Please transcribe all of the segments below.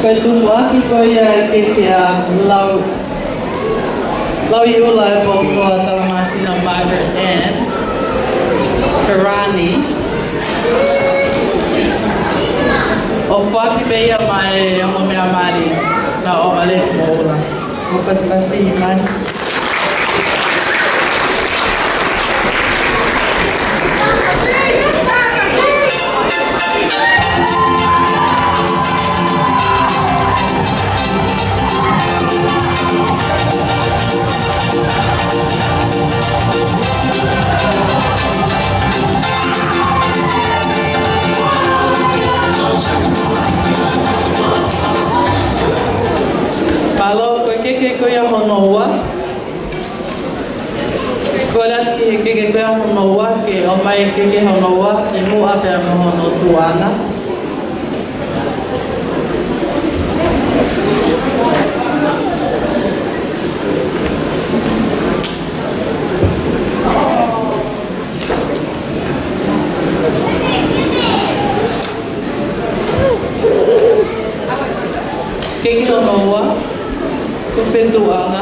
Koe tumu aki koe ia ke lau iula e pautoa Talamasina Margaret Ann Karani. O whaki beia mai o mea mari na o male moula. O pasipasi mai. Malo koe keke koe a honoua. Koe lati he keke koe a honoua ke o mai keke honoua i mua pia mohono tuana. Keke honoua. Tuana.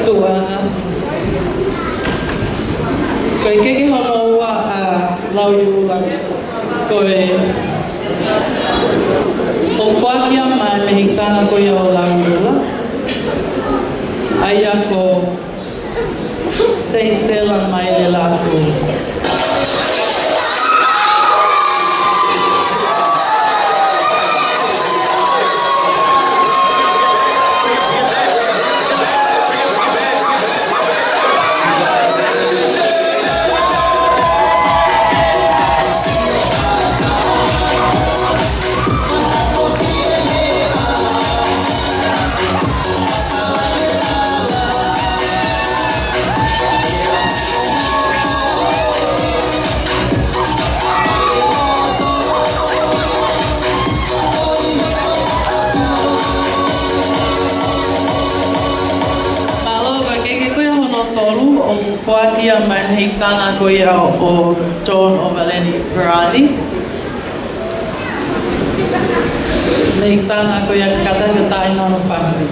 Tuana. Koe keke honoua a lau iula koe o whakia mai mehikana koe o lau iula. Aia ko seisela mai le lāku. Whakia mai hei tana koe o John o Valeni Karani. Hei tana koe a kata te taina no whasi.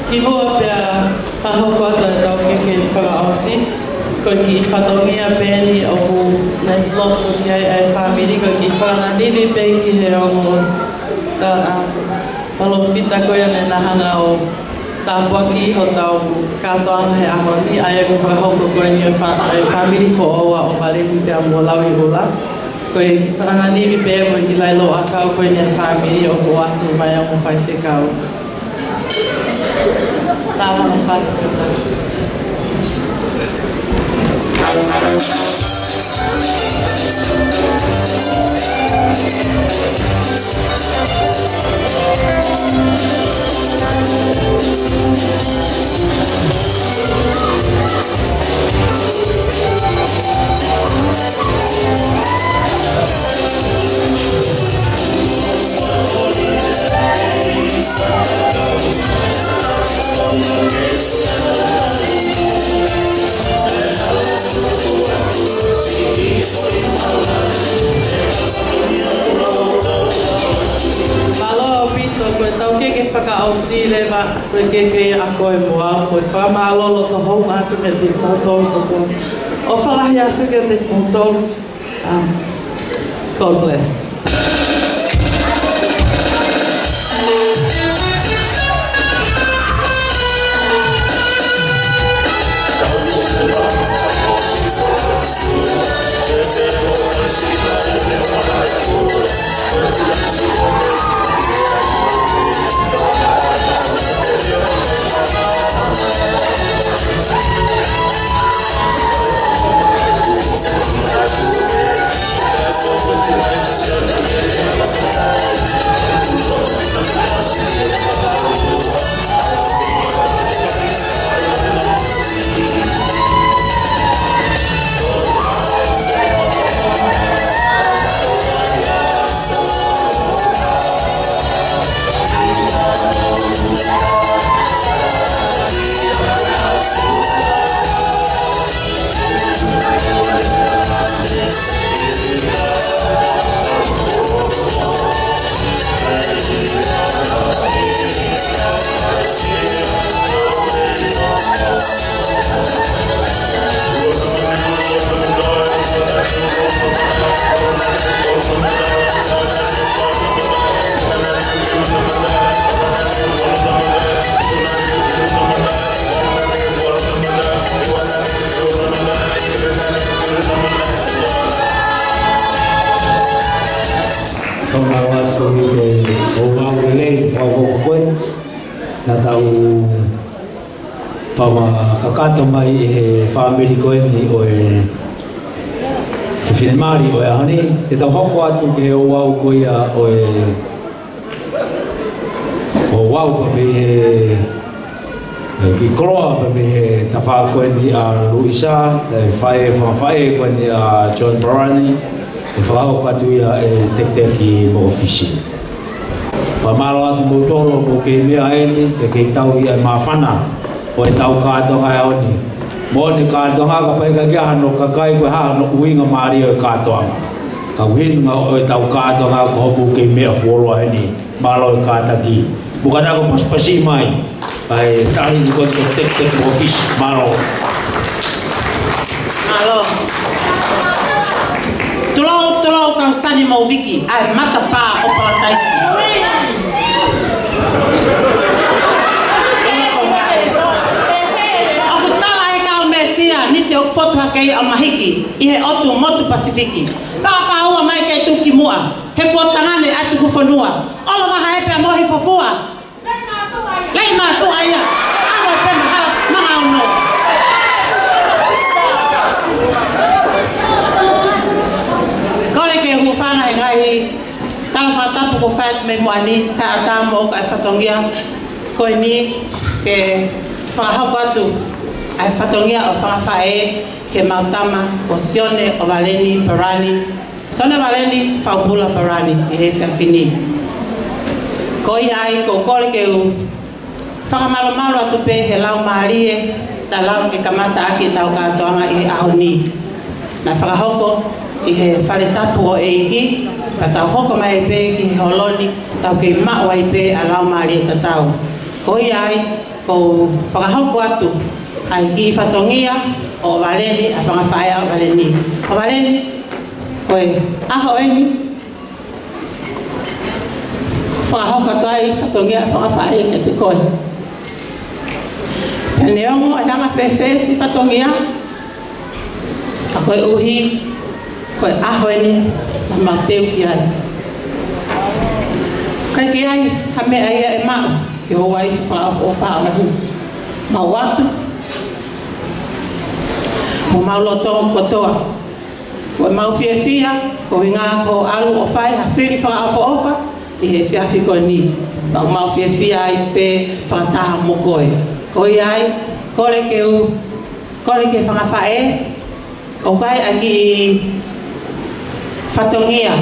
Ki hoa pia whahokwata e tau keke ni whakaosi. Ko ki whatongia pēni o ku nei loko ki ai whamiri ko ki whananini pē ki he ongo ka palofita koe ane nahanga o tāpuaki ho tau kātoanga he ahoni ai e ku whakahoko koe ni e whamiri fo oa o Valeni pia mua lawi ula. Ko ki whananini pē mo ki lailo a kau koe ni e whamiri o ku atu mai o mo whai te kau. Tava no fácil whakaausi lewa koe keke a koe mua, koe whamalolo to hong atu me te kōtoro toko. O whalahi atu ke te kōtoro. God bless. pengawat komite orang relay favorit na tau fama kakato mai family ko ni o filmari o hani te tau hoko atu ke o wau ko ia o wau pa me ki kroa pa me ta fa ko ni a Luisa fai ko ni a John Brani e whakao katuia tek ki mo ofisi. Whamaro atu mo tolo mo ke mea eni e ke tau ia mawhana o e tau kātonga e oni. Mo ni kātonga ka pai ka kia hano ka kai koe hano uinga maari o e kātonga. Ka uhinga o e tau kātonga ka hoku ke mea fuoloa eni malo e kātaki. Bukana ko paspasi mai ai tahi ni kon tek mo ofisi malo. Malo. Tulau kau stani mau viki, ai mata pa o parataisi. Aku tala e kau metia, ni te o foto hakei o mahiki, i he otu motu pasifiki. Pa ua mai kei tuki mua, he kua tangane atu kufonua. Olo maha hepe a mohi fofua. Lei mātua ia, ano e pena hala mga ono. Hufana ngai kala fata ko fat me moani ta atamo ka fatongia ko ni ke fa habatu ai fatongia o fa fae ke mautama osione o valeni parani sone valeni fa pula parani e fa fini ko ai ko kole ke u fa malo atu pe he lau marie ta lau ke kamata aki tau ka toanga i ahoni na fa hoko i he whare tapu o eiki, ka tau hoko mai pe ki he holoni, tau ke mao ai pe a lau maari e tatau. Ko ai, ko whakahoko atu, ai ki whatongia o Valeni, a whangawhaea o Valeni. O Valeni, koe aho eni, whakahoko atu ai whatongia a whangawhaea ke te koe. Peneongo a hanga whewhe si whatongia, a koe uhi, koe aho eni na mateu ki ai. Kai ki ai, ha mea ia e mao, ki ho wai wha o wha mahi. Mau watu, mo mau loto kotoa. Koe mau fia fia, ko hinga ko alu o whai, ha whiri wha o ofa, i he fia fi koe ni. Mau fia fia ai pe whataha mo koe. Koe ai, kore ke whangawhae, o kai aki fatongia,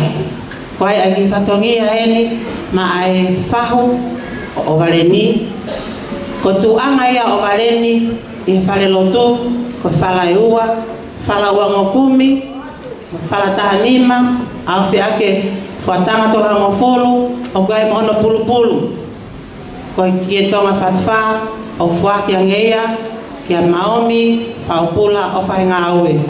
koe aki fatongia eni, ma ai whahu o Valeni, ko tuanga ia o Valeni, i whare lotu, ko whala ua, whala ua ngokumi, whala tahanima, au fi ake whatanga toha ngofulu, o gai mohono pulu-pulu, ko kie tonga whatwha, o whaki angeia, kia maomi, whaupula o whainga aue.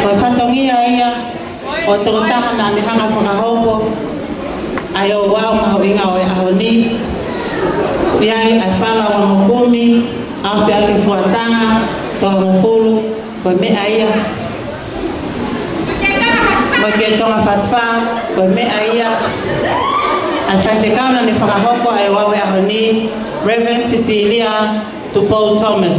Ko fatongia ia o totaha na ni hanga whakahopo ai o wao maho inga o e ahoni iai ai whala wa mokumi au te ake fuatanga toa mofulu ko mea ia ko ke tonga fatfa ko mea ia ai whaifekana ni whakahopo ai wao e ahoni Reverend Cecilia to Paul Thomas.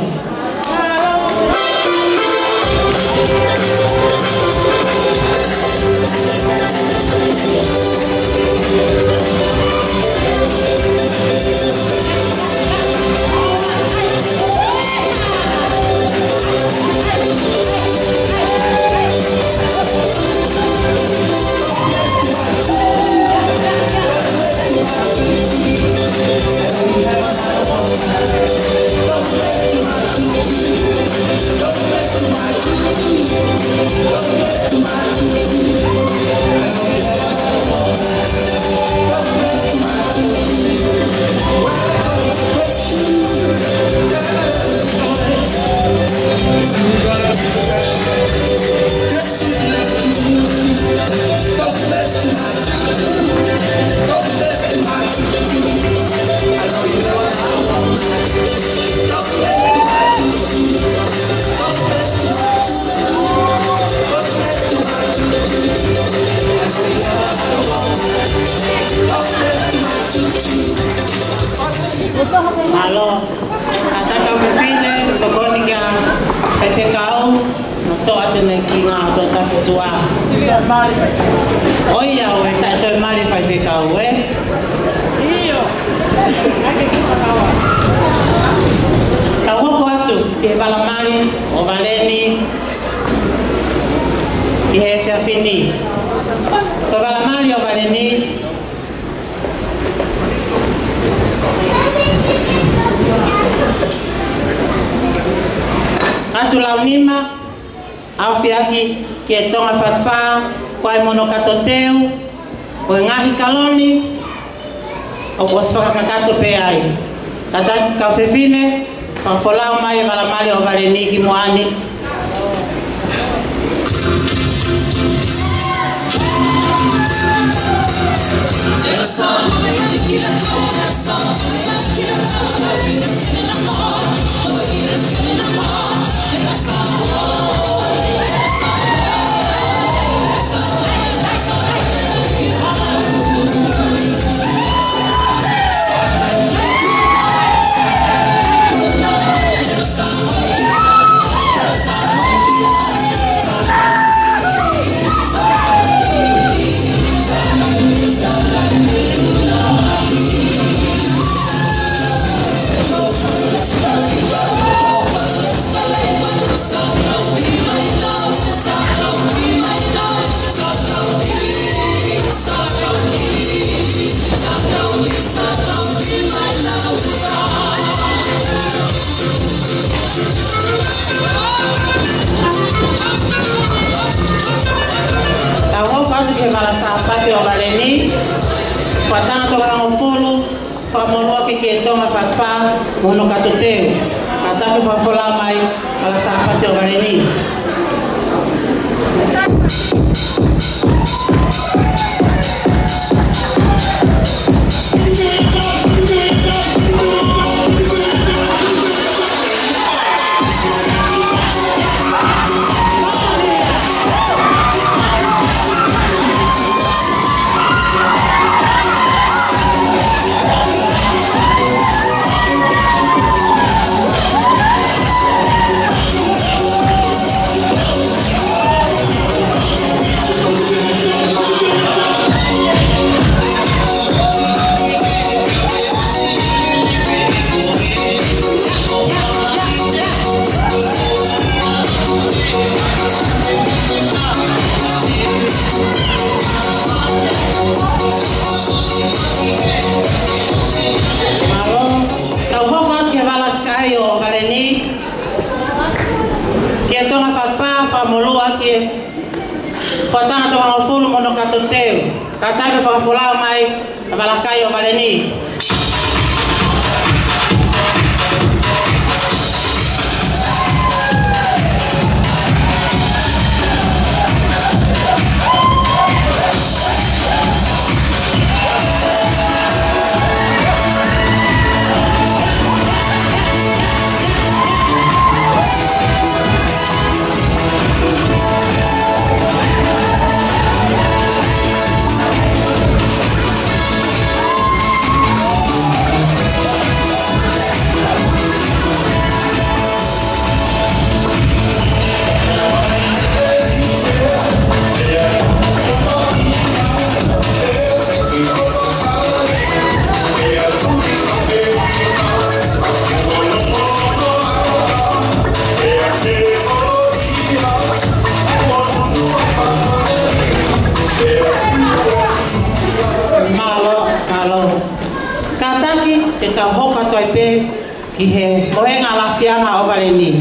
Halo, kata kau kepine, pokok ni kan, kata kau, nak ada neki ngah, atau tak tua. Oh iya, tak ada mari kata kau, Iyo. Kau apa tu? Dia balam mari, ovaleni, dia fiafini. Kau balam mari ovaleni. Atu launima au fiaki ke tonga fatfa kwa mono katoteu o ngahi kaloni o posfaka kakato pe ai kata ka fefine fa fola mai mala mali o valeni ki moani Patang atau orang fulu, famolo pikir tong fatfa, mono katuteu, kata tu fafola mai, kalau sahabat orang ini. Fatang atau orang fulu mono katuteu, kata ke fafola mai, abalakai o valeni. tau hoka toi pe ki he mohenga la fianga o valeni.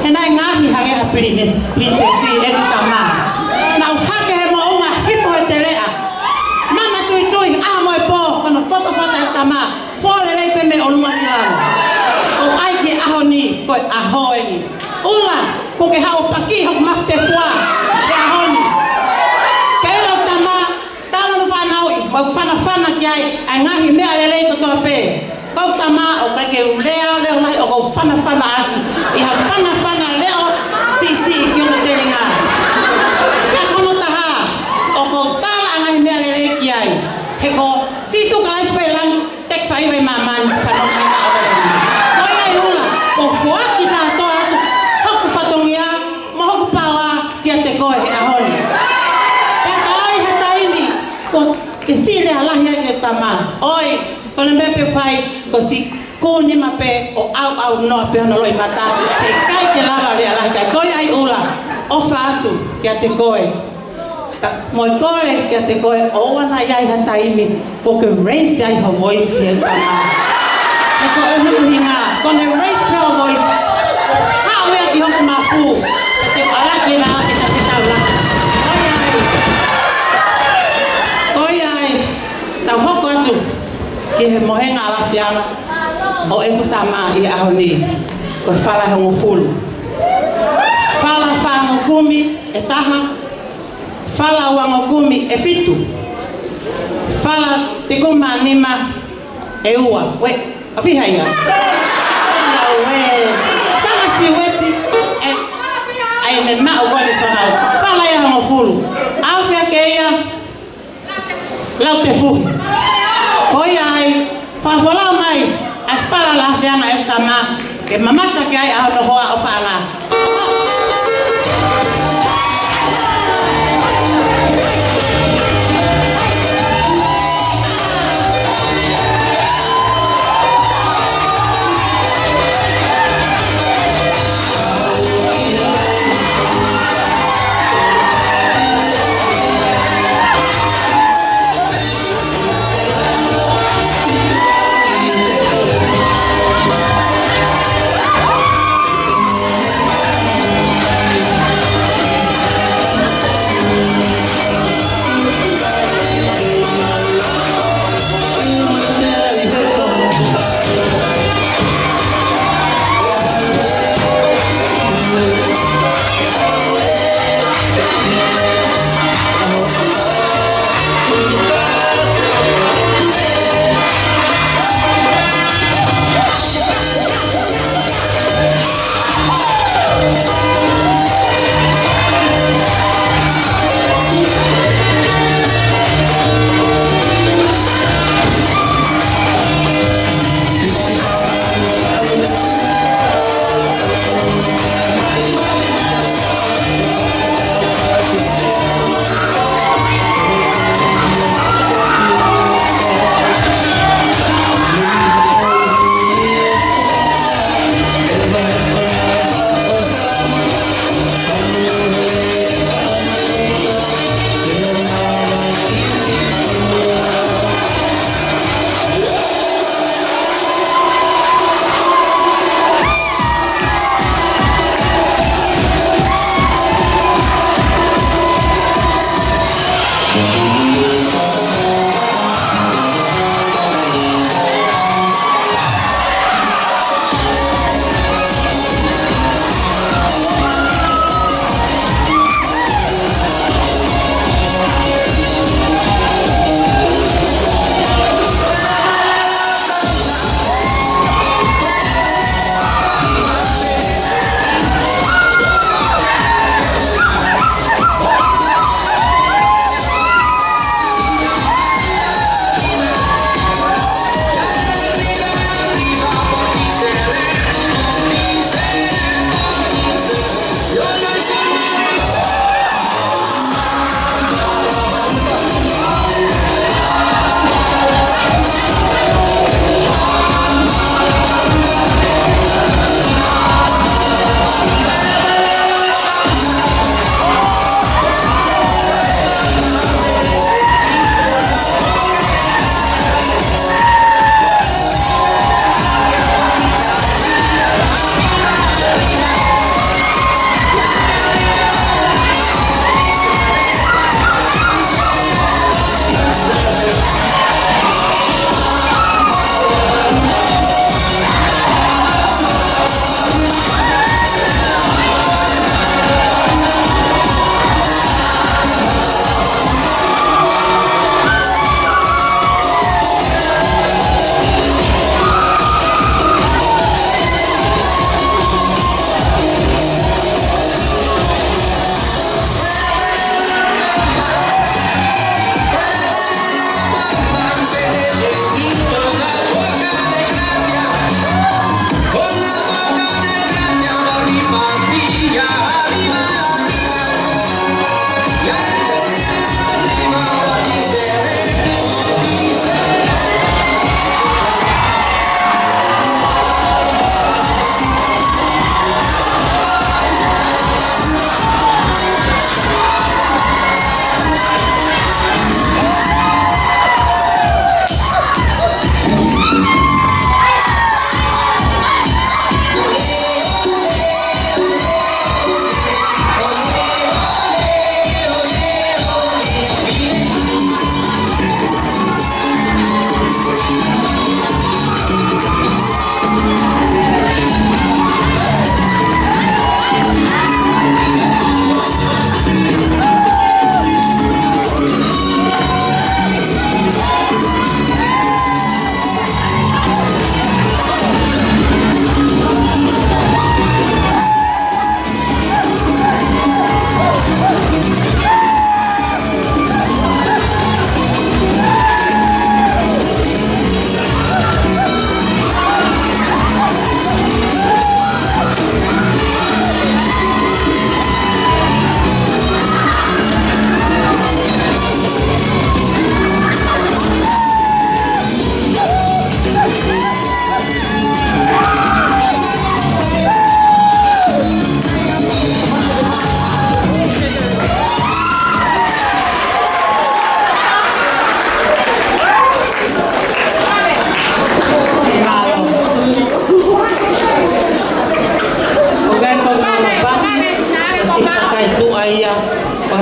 He nai ngahi hange ha princesi e ki tama. Nau hake he mo unga hifo he te lea. Mama tui tui, aha mo e po, kono foto e tama. Fole lei pe me o lua ni lana. O ai ki aho ni, koe aho e ni. Ula, ko ke hao paki hok mafte fua, ke aho ni. Kaya lau tama, tala no whanau i, mau whana kiai, ai ngahi mea lelei to toa pe. Kau tama o kai ke lea leo nahi o kau whana aki. I ha whana leo si ki o te ringa. Ka kono taha, o kau tala ngahi mea lelei kiai. He ko, sisu ka lai spay lang, tek whaiwai maman, whanau mai na o lelei. Koi ai ula, o fua ki ta toa atu, hoku whatongia, mo hoku pawa ki a te koe he ahoni. Pe kai he taimi, ko ke sile alahi ai ke tama. Oi, kone mepe whai, ko si kūni mape o au noa pe hono loi mata, ke kai ke lava le alahi kai. Koi ai ula, ofa atu ki a te koe. Moi kore ki a te koe, o wana iai ha taimi, ko ke raise ai ho voice ki a tama. E ko e huhinga, kone raise pe ho voice, hao ea ki hoku mafu, e te alaki le maa ki ta se tau la. Koi ai, tau hoko atu, ki he mohenga ala fianga, o e kutama i aho ni, ko e whala hongo fulu. Whala whango kumi e taha, whala wango kumi e fitu. Whala te kuma nima e ua. We, a whiha ia. Ia we. Sanga si weti e ai me mao gole whanau. Whala ia hongo fulu. Awhia ke ia, lau te fuhi. Koi ai, whawhalau mai, ai whala la whianga e tama, ke mamata ke ai aho no hoa o whaanga.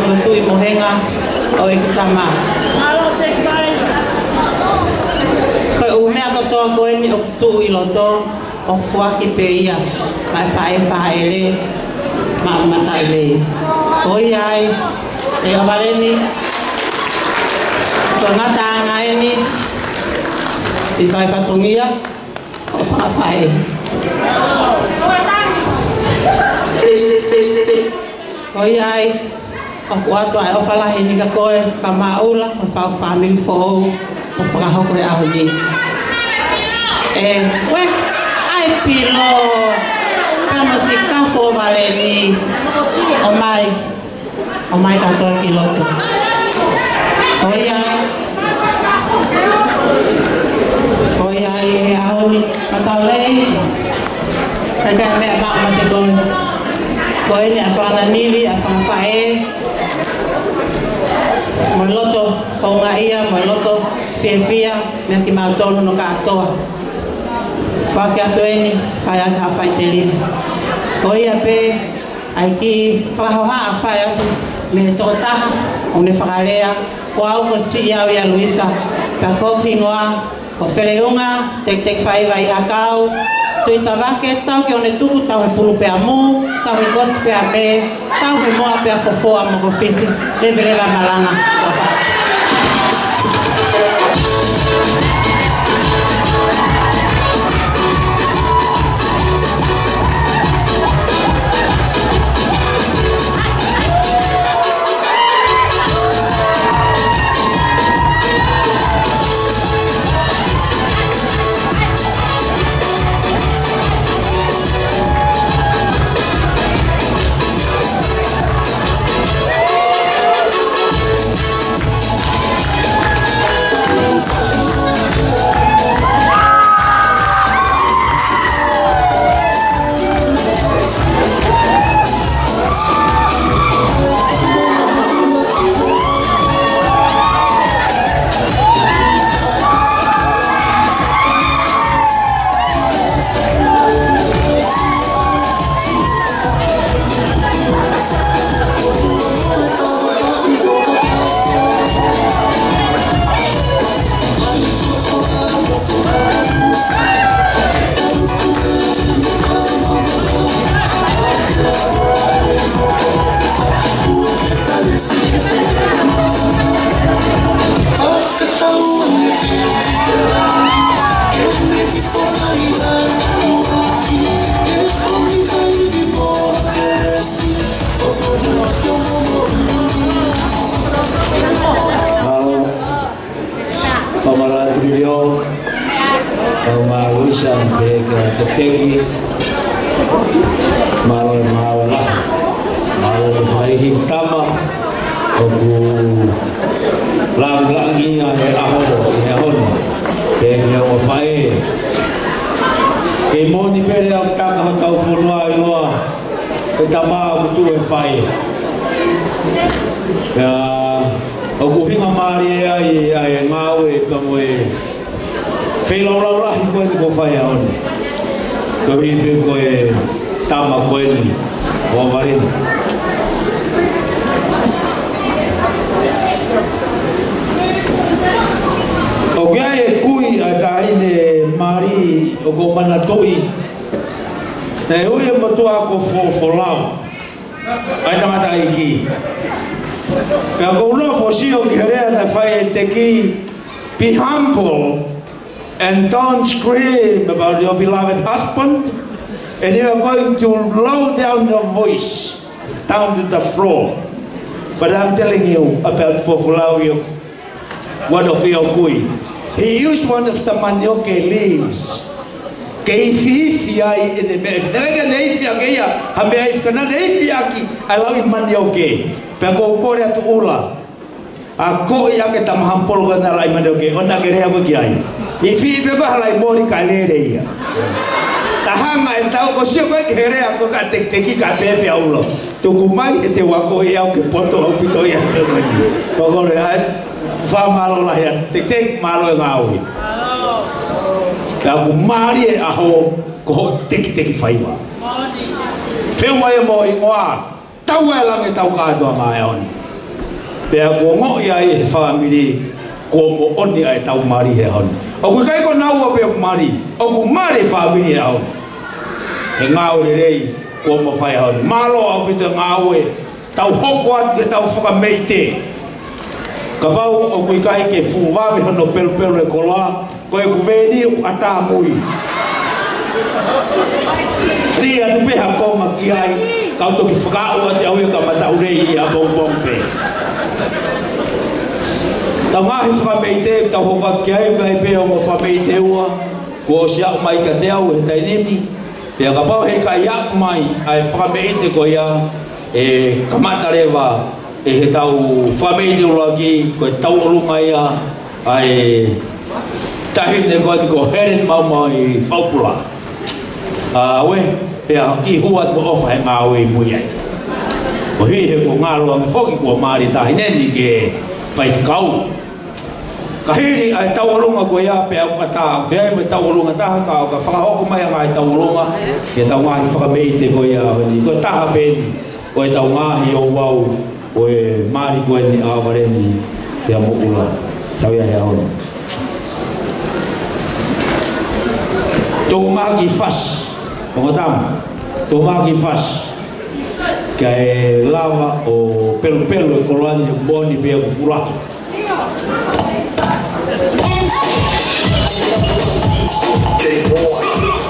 matui mohenga o i kutama. Koe umea katoa koe ni o kutu i loto o fuaki pe ia. Mai whae le, mata le. Koi ai, e awareni, ko ngata ngai ni, si whae patungia, o whae. Koi ai, o kuato ai o whalahi ni ka koe, ka maula, o whao family fo o whakahoko e aho ni. We, ai pilo, kama si kafo vale ni, o mai katoa ki loto. Koi ai, e aho ni, katalei, kaya mea bak mati koe. Koe ni a whana niwi, a whana whae. Moi loto, honga ia, moi loto, whiawhia, mea ki mautolo no ka atoa. Whake ato eni, whae ata ha whae te lia. Koe ia pe, ai ki whakahoha a whae atu, me he tō taha, o ne whakalea, ko au ko si au ia Luisa, ka kopi ngoa, ko wheleunga, tek whae vai hakau, tui tawake, tau ke one tuku, tau he pulu pea mu, tau he gosi pea me, tau he moa pea fofoa mo ko fisi, lewa malanga. Tegi malo fai hitama o lagi ai aho e hon ke o fai ke moni pere au taka ho tau funua i loa e tama tu e fai ya o ku hinga mari ai mau e como e fei lo rahi ko fai on ko hibe ko e tama ko ni o varin o kia e kui a taine mari o ko mana toi e ui e matua ko folau ai tamata iki ka ko ulo fosio ki herea na fai te ki be humble and don't scream about your beloved husband, and you are going to lower down your voice down to the floor. But I'm telling you about Fofulauio, one of your kui. He used one of the manioke leaves. Keifiai in the bed. Nega neifia geia, hambeif kana neifiaki, allow in manioke. Peko korea tu ula. A ko ia ke tamahampol kana lai manioke, ona ke rea ko kiai. Ifi bego halai mori kalere ia. Tahanga en tau ko sio ko kere ako ka teki ka pepe aulo. Tu kumai e te wako ia ke poto au pito ia te mani. Ko gore ai fa malo la ia tek malo ngaui. Ta kumari e aho ko teki faiwa. Feu mai mo ingoa. Tau e lange tau ka do mai on. Pea ko ngo ia e family ko mo oni ai tau mari he hon. O ku kai ko nau pe ku mari. O ku mari family he hon. He ngau le rei ko mo fai hon. Malo au pita ngau e tau hokwa ke tau whaka meite. Ka pau o ku kai ke fu wa me hono pel e kola ko e ku veni o ata mui. Ria tu pe ha ko ma ki ai ka to ki whaka o te au e ka mata urei a bong pe. Tau ngahi whakameite, tau hoka ki ai kai pēo mo whameite ua ko si au mai ka te au he tainemi pēa ka pau hei kai au mai ai whakameite ko ia e kamata rewa e he tau whameite ula ki ko e tau olunga ia ai tahine ko heren mau i whaupula we pēa ki huat mo ofa he ngāwe i mui ai ko hi he ko ngālua me whoki ko maari tahineni ke whaifkau kahiri ai tauolunga ko ia pe au kata be me tauolunga ta ka ka whakahoko mai ai tauolunga ke tau ngahi whakameite ko ia ni ko taha peni o e tau ngahi o wau o e maari ko ni awareni te amo ula tau ia he aona tō maki fas o tam tō maki fas ka e lava o pelu e kolani o boni pe o furahi Big boy.